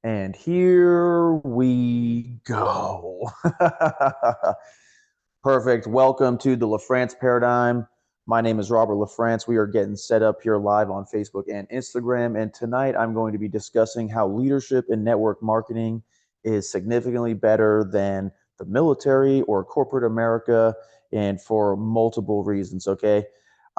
And here we go. Perfect. Welcome to the LaFrance paradigm. My name is Robert LaFrance. We are getting set up here live on Facebook and Instagram. And tonight I'm going to be discussing how leadership in network marketing is significantly better than the military or corporate America, and for multiple reasons. Okay.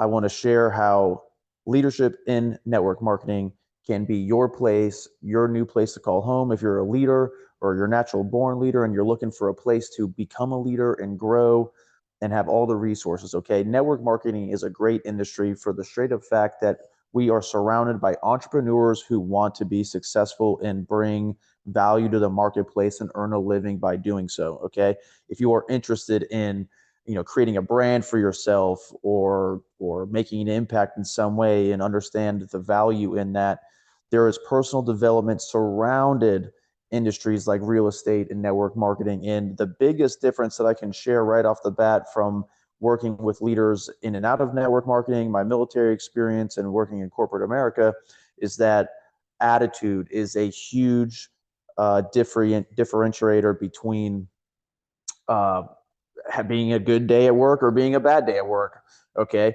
I want to share how leadership in network marketing can be your place, your new place to call home if you're a leader or you're a natural born leader and you're looking for a place to become a leader and grow and have all the resources. Okay. Network marketing is a great industry for the straight up fact that we are surrounded by entrepreneurs who want to be successful and bring value to the marketplace and earn a living by doing so. Okay. If you are interested in creating a brand for yourself or making an impact in some way and understand the value in that, there is personal development surrounded industries like real estate and network marketing. And the biggest difference that I can share right off the bat from working with leaders in and out of network marketing, my military experience, and working in corporate America is that attitude is a huge differentiator between uh, being a good day at work or being a bad day at work. Okay.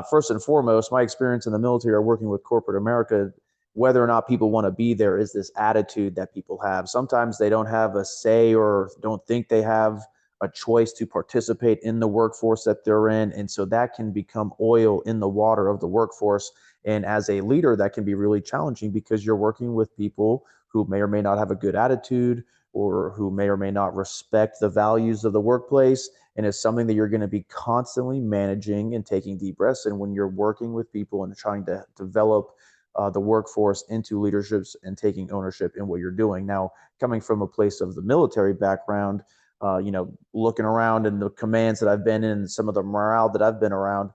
First and foremost, my experience in the military or working with corporate America, whether or not people want to be there, is this attitude that people have. Sometimes they don't have a say or don't think they have a choice to participate in the workforce that they're in. And so that can become oil in the water of the workforce. And as a leader, that can be really challenging because you're working with people who may or may not have a good attitude or who may or may not respect the values of the workplace. And it's something that you're going to be constantly managing and taking deep breaths in when you're working with people and trying to develop the workforce into leaderships and taking ownership in what you're doing. Now, coming from a place of the military background, looking around and the commands that I've been in, some of the morale that I've been around,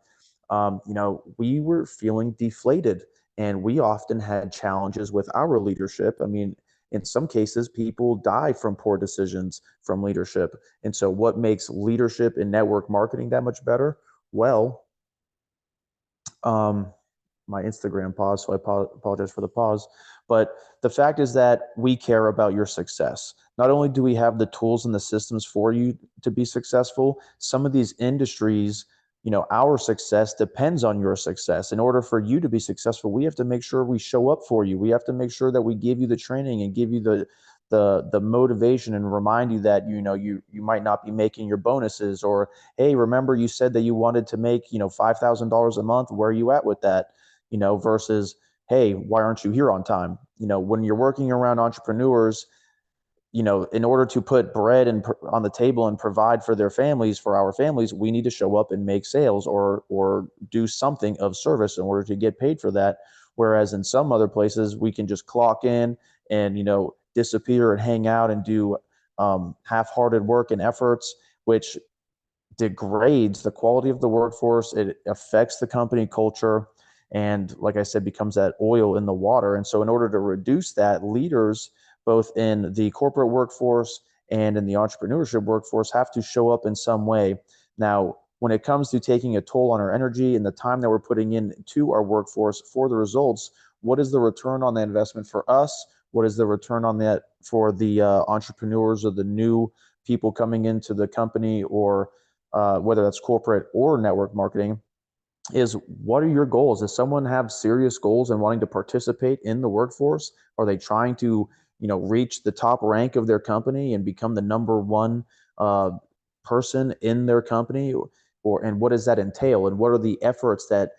we were feeling deflated and we often had challenges with our leadership. I mean, in some cases, people die from poor decisions from leadership. And so, what makes leadership in network marketing that much better? Well, um, my Instagram paused, so I apologize for the pause. But the fact is that we care about your success. Not only do we have the tools and the systems for you to be successful, some of these industries, our success depends on your success. In order for you to be successful, we have to make sure we show up for you. We have to make sure that we give you the training and give you the motivation and remind you that you might not be making your bonuses, or hey, remember you said that you wanted to make $5,000 a month. Where are you at with that? Versus, hey, why aren't you here on time? When you're working around entrepreneurs, in order to put bread on the table and provide for their families, for our families, we need to show up and make sales or do something of service in order to get paid for that. Whereas in some other places, we can just clock in and disappear and hang out and do half-hearted work and efforts, which degrades the quality of the workforce. It affects the company culture. And like I said, becomes that oil in the water. And so in order to reduce that, leaders, both in the corporate workforce and in the entrepreneurship workforce, have to show up in some way. Now, when it comes to taking a toll on our energy and the time that we're putting into our workforce for the results, what is the return on the investment for us? What is the return on that for the entrepreneurs or the new people coming into the company, or whether that's corporate or network marketing? Is what are your goals? Does someone have serious goals and wanting to participate in the workforce? Are they trying to, reach the top rank of their company and become the number one uh, person in their company? And what does that entail? And what are the efforts that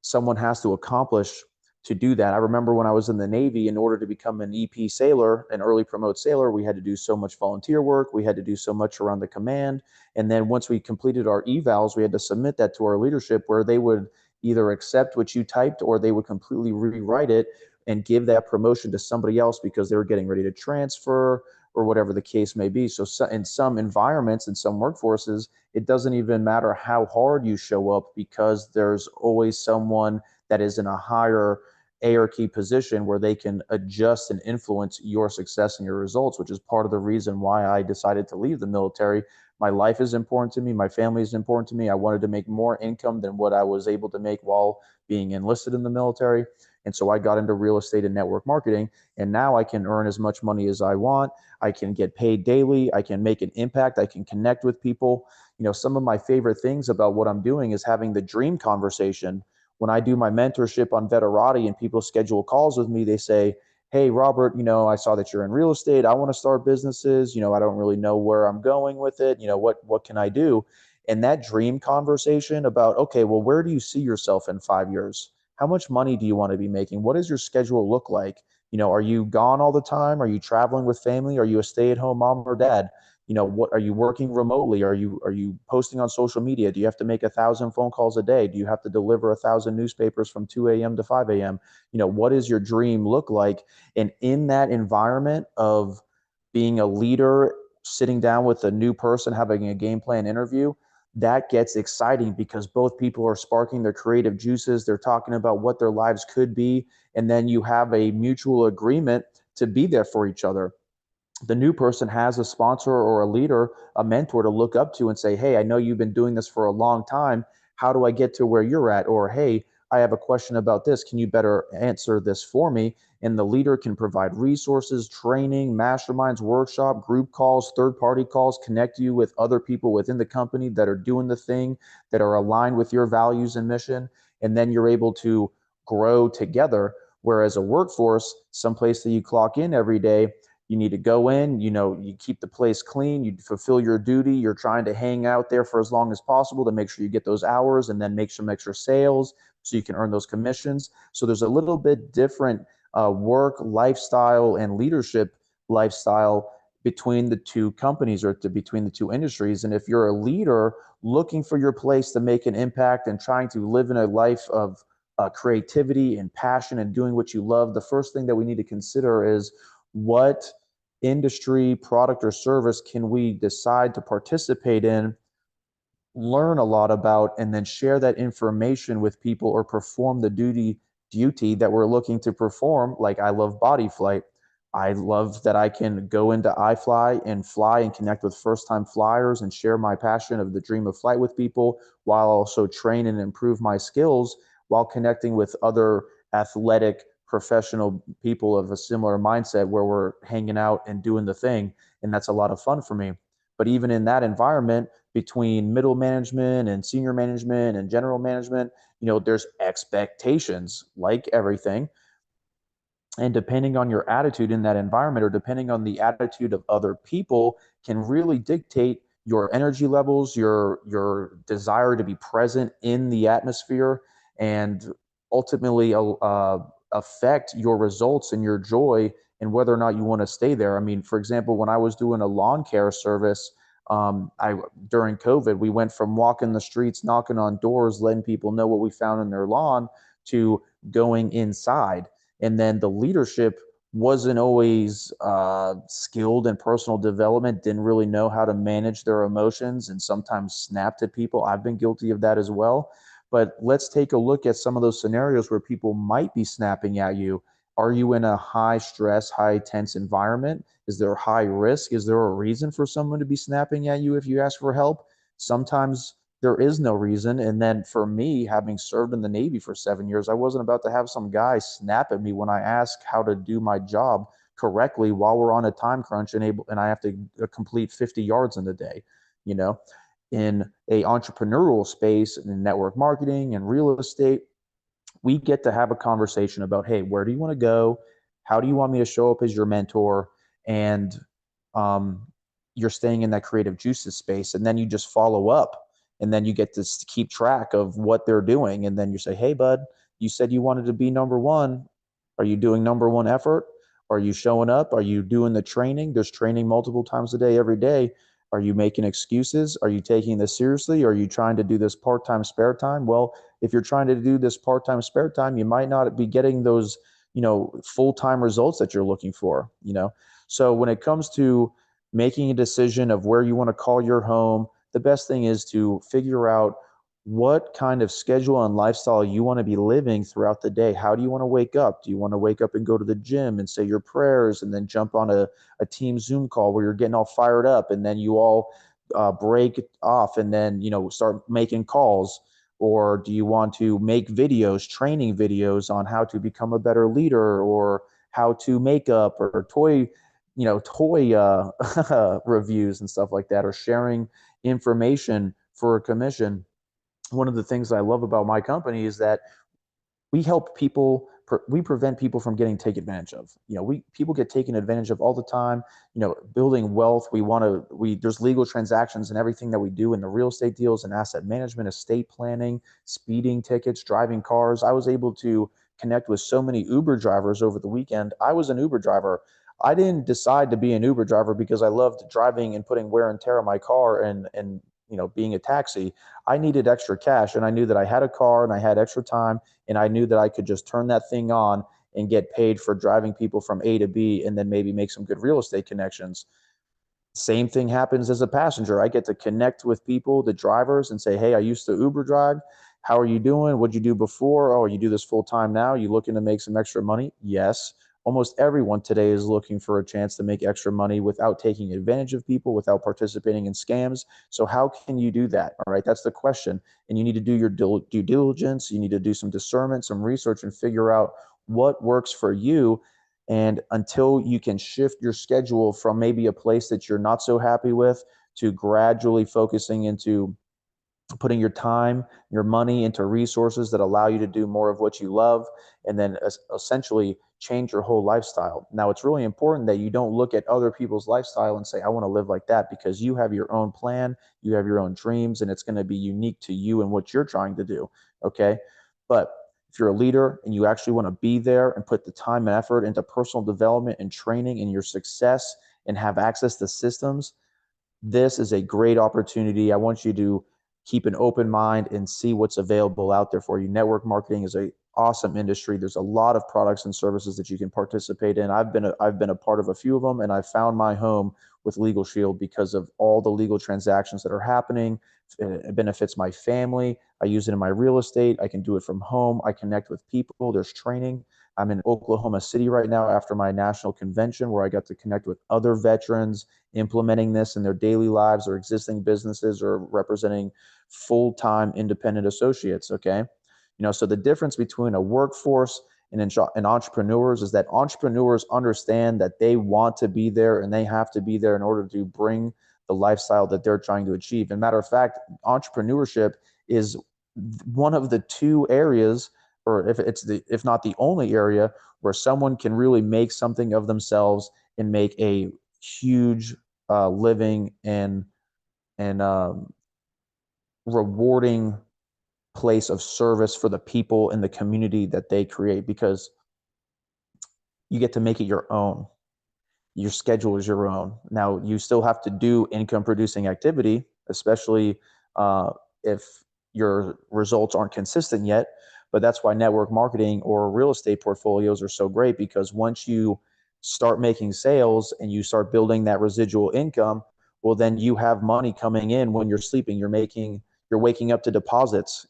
someone has to accomplish to do that? I remember when I was in the Navy, in order to become an EP sailor, an early promote sailor, we had to do so much volunteer work. We had to do so much around the command. And then once we completed our evals, we had to submit that to our leadership, where they would either accept what you typed or they would completely rewrite it and give that promotion to somebody else because they were getting ready to transfer or whatever the case may be. So in some environments, in some workforces, it doesn't even matter how hard you show up because there's always someone that is in a higher hierarchy position where they can adjust and influence your success and your results, which is part of the reason why I decided to leave the military. My life is important to me. My family is important to me. I wanted to make more income than what I was able to make while being enlisted in the military. And so I got into real estate and network marketing, and now I can earn as much money as I want. I can get paid daily. I can make an impact. I can connect with people. Some of my favorite things about what I'm doing is having the dream conversation. When I do my mentorship on Veterati and people schedule calls with me, they say, hey, Robert, I saw that you're in real estate. I want to start businesses. I don't really know where I'm going with it. What can I do? And that dream conversation about, okay, well, where do you see yourself in 5 years? How much money do you want to be making? What does your schedule look like? Are you gone all the time? Are you traveling with family? Are you a stay-at-home mom or dad? What are you working remotely? Are you posting on social media? Do you have to make 1,000 phone calls a day? Do you have to deliver 1,000 newspapers from 2 a.m. to 5 a.m.? What does your dream look like? And in that environment of being a leader, sitting down with a new person, having a game plan interview, that gets exciting because both people are sparking their creative juices. They're talking about what their lives could be. And then you have a mutual agreement to be there for each other. The new person has a sponsor or a leader, a mentor to look up to and say, hey, I know you've been doing this for a long time. How do I get to where you're at? Or, hey, I have a question about this. Can you better answer this for me? And the leader can provide resources, training, masterminds, workshop, group calls, third-party calls, connect you with other people within the company that are doing the thing, that are aligned with your values and mission. And then you're able to grow together. Whereas a workforce, someplace that you clock in every day, you need to go in, you keep the place clean, you fulfill your duty, you're trying to hang out there for as long as possible to make sure you get those hours and then make some extra sales so you can earn those commissions. So there's a little bit different work lifestyle and leadership lifestyle between the two companies or between the two industries. And if you're a leader looking for your place to make an impact and trying to live in a life of creativity and passion and doing what you love, the first thing that we need to consider is what industry, product, or service can we decide to participate in, learn a lot about, and then share that information with people or perform the duty that we're looking to perform. Like, I love body flight. I love that I can go into iFly and fly and connect with first-time flyers and share my passion of the dream of flight with people, while also train and improve my skills while connecting with other athletic professional people of a similar mindset where we're hanging out and doing the thing. And that's a lot of fun for me. But even in that environment, between middle management and senior management and general management, there's expectations like everything. And depending on your attitude in that environment, or depending on the attitude of other people, can really dictate your energy levels, your desire to be present in the atmosphere, and ultimately affect your results and your joy and whether or not you want to stay there. I mean, for example, when I was doing a lawn care service, I during COVID, we went from walking the streets, knocking on doors, letting people know what we found in their lawn, to going inside. And then the leadership wasn't always skilled in personal development, didn't really know how to manage their emotions, and sometimes snapped at people. I've been guilty of that as well. But let's take a look at some of those scenarios where people might be snapping at you. Are you in a high stress, high tense environment? Is there high risk? Is there a reason for someone to be snapping at you if you ask for help? Sometimes there is no reason. And then for me, having served in the Navy for 7 years, I wasn't about to have some guy snap at me when I ask how to do my job correctly while we're on a time crunch and I have to complete 50 yards in a day. In a entrepreneurial space, in network marketing and real estate, we get to have a conversation about, hey, where do you want to go? How do you want me to show up as your mentor? And um, you're staying in that creative juices space. And then you just follow up, and then you get to keep track of what they're doing. And then you say, hey, bud, you said you wanted to be number one. Are you doing number one effort? Are you showing up? Are you doing the training? There's training multiple times a day, every day. Are you making excuses? Are you taking this seriously? Are you trying to do this part-time spare time? Well, if you're trying to do this part-time spare time, you might not be getting those, full-time results that you're looking for. So when it comes to making a decision of where you want to call your home, the best thing is to figure out what kind of schedule and lifestyle you want to be living throughout the day. How do you want to wake up? Do you want to wake up and go to the gym and say your prayers and then jump on a team Zoom call where you're getting all fired up, and then you all break off and then, start making calls? Or do you want to make videos, training videos on how to become a better leader, or how to make up, or toy reviews and stuff like that, or sharing information for a commission? One of the things I love about my company is that we help people, we prevent people from getting taken advantage of. We people get taken advantage of all the time. Building wealth, there's legal transactions and everything that we do in the real estate deals and asset management, estate planning, speeding tickets, driving cars. I was able to connect with so many Uber drivers over the weekend. I was an Uber driver. I didn't decide to be an Uber driver because I loved driving and putting wear and tear on my car and being a taxi. I needed extra cash, and I knew that I had a car and I had extra time, and I knew that I could just turn that thing on and get paid for driving people from A to B, and then maybe make some good real estate connections. Same thing happens as a passenger. I get to connect with people, the drivers, and say, hey, I used to Uber drive. How are you doing? What'd you do before? Oh, you do this full time now? You looking to make some extra money? Yes. Almost everyone today is looking for a chance to make extra money without taking advantage of people, without participating in scams. So how can you do that? All right, that's the question. And you need to do your due diligence. You need to do some discernment, some research, and figure out what works for you. And until you can shift your schedule from maybe a place that you're not so happy with to gradually focusing into putting your time, your money into resources that allow you to do more of what you love, and then essentially change your whole lifestyle. Now, it's really important that you don't look at other people's lifestyle and say, I want to live like that, because you have your own plan, you have your own dreams, and it's going to be unique to you and what you're trying to do. Okay. But if you're a leader and you actually want to be there and put the time and effort into personal development and training and your success and have access to systems, this is a great opportunity. I want you to keep an open mind and see what's available out there for you. Network marketing is an awesome industry. There's a lot of products and services that you can participate in. I've been a part of a few of them, and I found my home with Legal Shield because of all the legal transactions that are happening. It benefits my family. I use it in my real estate. I can do it from home. I connect with people. There's training. I'm in Oklahoma City right now after my national convention, where I got to connect with other veterans implementing this in their daily lives, or existing businesses, or representing full-time independent associates. Okay. So the difference between a workforce and entrepreneurs is that entrepreneurs understand that they want to be there and they have to be there in order to bring the lifestyle that they're trying to achieve. And matter of fact, entrepreneurship is one of the two areas, or if not the only area, where someone can really make something of themselves and make a huge living and rewarding place of service for the people in the community that they create, because you get to make it your own. Your schedule is your own. Now, you still have to do income producing activity, especially if your results aren't consistent yet. But that's why network marketing or real estate portfolios are so great, because once you start making sales and you start building that residual income, well, then you have money coming in when you're sleeping. You're waking up to deposits.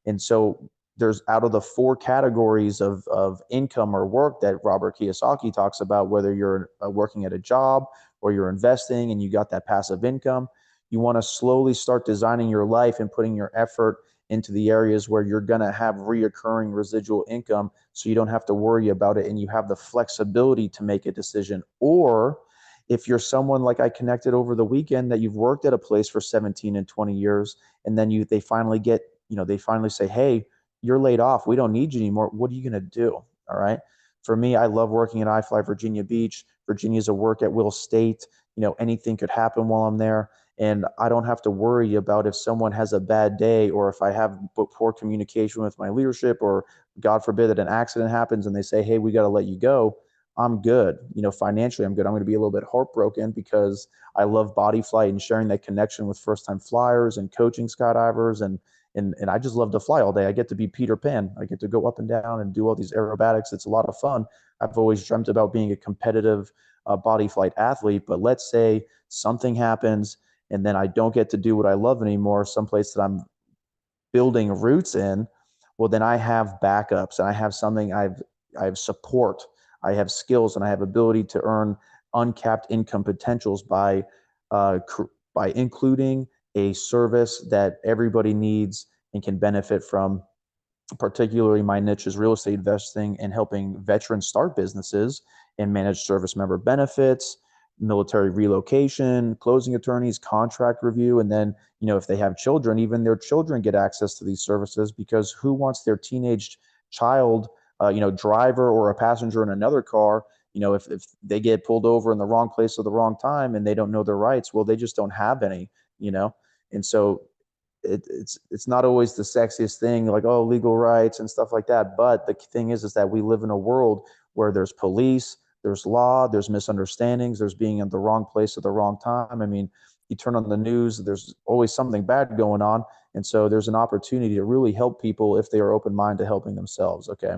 And so there's, out of the four categories of income or work that Robert Kiyosaki talks about, whether you're working at a job or you're investing and you got that passive income, you want to slowly start designing your life and putting your effort into the areas where you're going to have reoccurring residual income, so you don't have to worry about it and you have the flexibility to make a decision. Or if you're someone like I connected over the weekend, that you've worked at a place for 17 and 20 years, and then they finally say, hey, you're laid off. We don't need you anymore. What are you going to do? All right. For me, I love working at iFly Virginia Beach. Virginia's a work at will state. Anything could happen while I'm there. And I don't have to worry about if someone has a bad day, or if I have poor communication with my leadership, or God forbid that an accident happens and they say, hey, we got to let you go. I'm good. Financially, I'm good. I'm going to be a little bit heartbroken because I love body flight and sharing that connection with first time flyers and coaching skydivers. And I just love to fly all day. I get to be Peter Pan. I get to go up and down and do all these aerobatics. It's a lot of fun. I've always dreamt about being a competitive body flight athlete. But let's say something happens and then I don't get to do what I love anymore, someplace that I'm building roots in. Well, then I have backups, and I have something. I have support. I have skills, and I have ability to earn uncapped income potentials by including a service that everybody needs and can benefit from. Particularly, my niche is real estate investing and helping veterans start businesses and manage service member benefits, military relocation, closing attorneys, contract review, and then, if they have children, even their children get access to these services, because who wants their teenage child, driver or a passenger in another car, if they get pulled over in the wrong place at the wrong time and they don't know their rights, well, they just don't have any, you know? And so it's not always the sexiest thing, like, oh, legal rights and stuff like that. But the thing is that we live in a world where there's police, there's law, there's misunderstandings, there's being in the wrong place at the wrong time. I mean, you turn on the news, there's always something bad going on. And so there's an opportunity to really help people if they are open minded to helping themselves. Okay.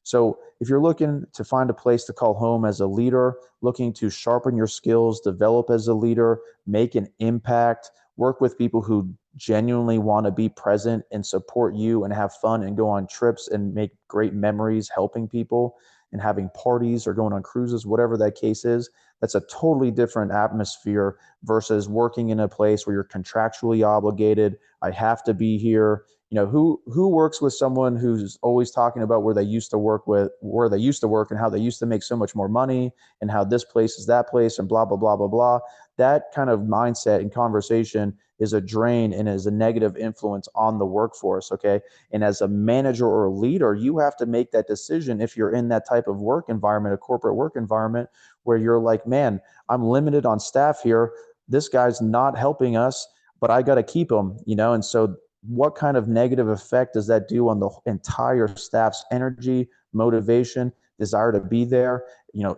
So if you're looking to find a place to call home as a leader, looking to sharpen your skills, develop as a leader, make an impact, work with people who genuinely want to be present and support you and have fun and go on trips and make great memories helping people and having parties or going on cruises, whatever that case is, that's a totally different atmosphere versus working in a place where you're contractually obligated. I have to be here. Who works with someone who's always talking about where they used to work, and how they used to make so much more money and how this place is that place and blah, blah, blah, blah, blah. That kind of mindset and conversation is a drain and is a negative influence on the workforce. Okay. And as a manager or a leader, you have to make that decision if you're in that type of work environment, a corporate work environment, where you're like, man, I'm limited on staff here. This guy's not helping us, but I got to keep him, and so what kind of negative effect does that do on the entire staff's energy, motivation, desire to be there,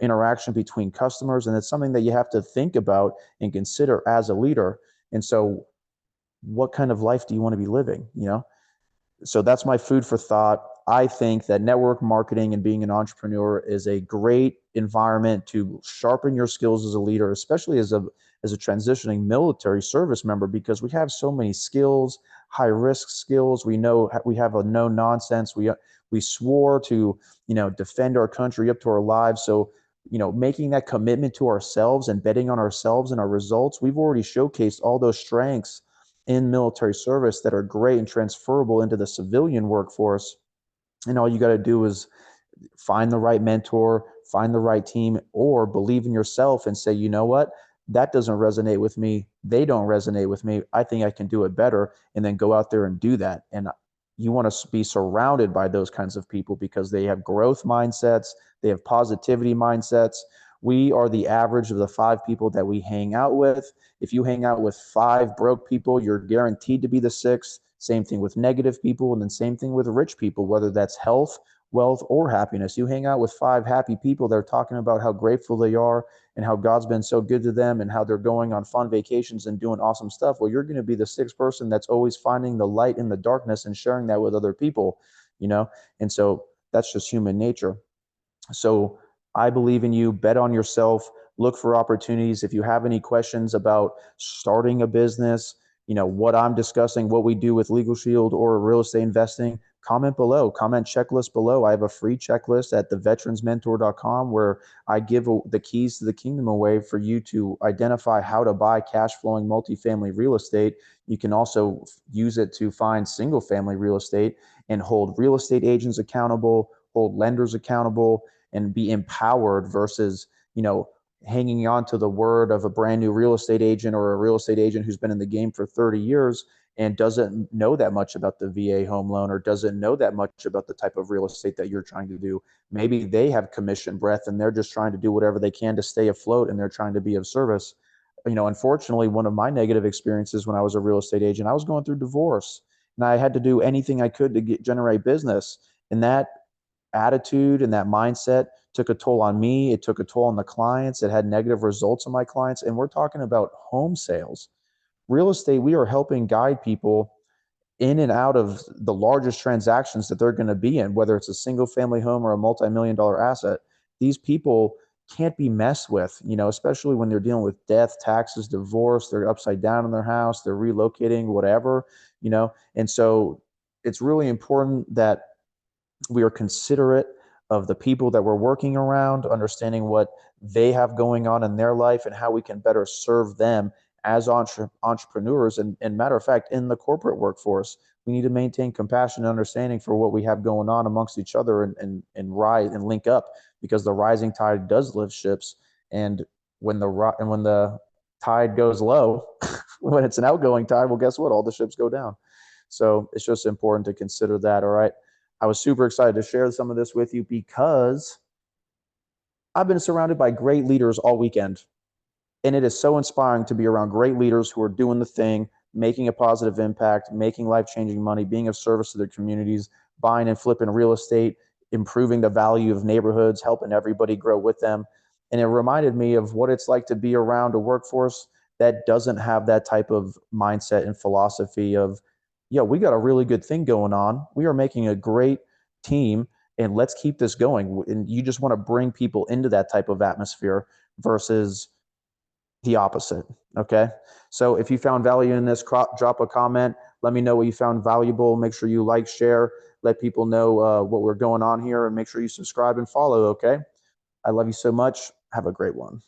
interaction between customers? And it's something that you have to think about and consider as a leader. And so what kind of life do you want to be living? So that's my food for thought. I think that network marketing and being an entrepreneur is a great environment to sharpen your skills as a leader, especially as a transitioning military service member, because we have so many skills, high risk skills. We know we have a no nonsense. We swore to, defend our country up to our lives. So, making that commitment to ourselves and betting on ourselves and our results, we've already showcased all those strengths in military service that are great and transferable into the civilian workforce. And all you got to do is find the right mentor, find the right team, or believe in yourself and say, you know what, that doesn't resonate with me. They don't resonate with me. I think I can do it better. And then go out there and do that. And you want to be surrounded by those kinds of people because they have growth mindsets, they have positivity mindsets. We are the average of the 5 people that we hang out with. If you hang out with 5 broke people, you're guaranteed to be the 6th. Same thing with negative people, and then same thing with rich people, whether that's health, wealth, or happiness. You hang out with 5 happy people that are talking about how grateful they are and how God's been so good to them and how they're going on fun vacations and doing awesome stuff. Well, you're going to be the 6th person that's always finding the light in the darkness and sharing that with other people, And so that's just human nature. So I believe in you. Bet on yourself. Look for opportunities. If you have any questions about starting a business, what I'm discussing, what we do with Legal Shield or real estate investing, comment below, comment checklist below. I have a free checklist at theveteransmentor.com where I give the keys to the kingdom away for you to identify how to buy cash flowing multifamily real estate. You can also use it to find single family real estate and hold real estate agents accountable, hold lenders accountable, and be empowered versus, hanging on to the word of a brand new real estate agent or a real estate agent who's been in the game for 30 years and doesn't know that much about the VA home loan or doesn't know that much about the type of real estate that you're trying to do. Maybe they have commission breath and they're just trying to do whatever they can to stay afloat and they're trying to be of service. Unfortunately, one of my negative experiences when I was a real estate agent, I was going through divorce and I had to do anything I could to generate business. And that attitude and that mindset took a toll on me. It took a toll on the clients. It had negative results on my clients. And we're talking about home sales. Real estate, we are helping guide people in and out of the largest transactions that they're going to be in, whether it's a single family home or a multi-million-dollar asset. These people can't be messed with, especially when they're dealing with death, taxes, divorce, they're upside down in their house, they're relocating, whatever, And so it's really important that we are considerate of the people that we're working around, understanding what they have going on in their life and how we can better serve them as entrepreneurs. And matter of fact, in the corporate workforce, we need to maintain compassion and understanding for what we have going on amongst each other, and rise and link up, because the rising tide does lift ships. And when the tide goes low, when it's an outgoing tide, well, guess what? All the ships go down. So it's just important to consider that. All right. I was super excited to share some of this with you because I've been surrounded by great leaders all weekend. And it is so inspiring to be around great leaders who are doing the thing, making a positive impact, making life-changing money, being of service to their communities, buying and flipping real estate, improving the value of neighborhoods, helping everybody grow with them. And it reminded me of what it's like to be around a workforce that doesn't have that type of mindset and philosophy of, yeah, we got a really good thing going on. We are making a great team, and let's keep this going. And you just want to bring people into that type of atmosphere versus the opposite. Okay. So if you found value in this, drop a comment. Let me know what you found valuable. Make sure you like, share, let people know what we're going on here, and make sure you subscribe and follow. Okay. I love you so much. Have a great one.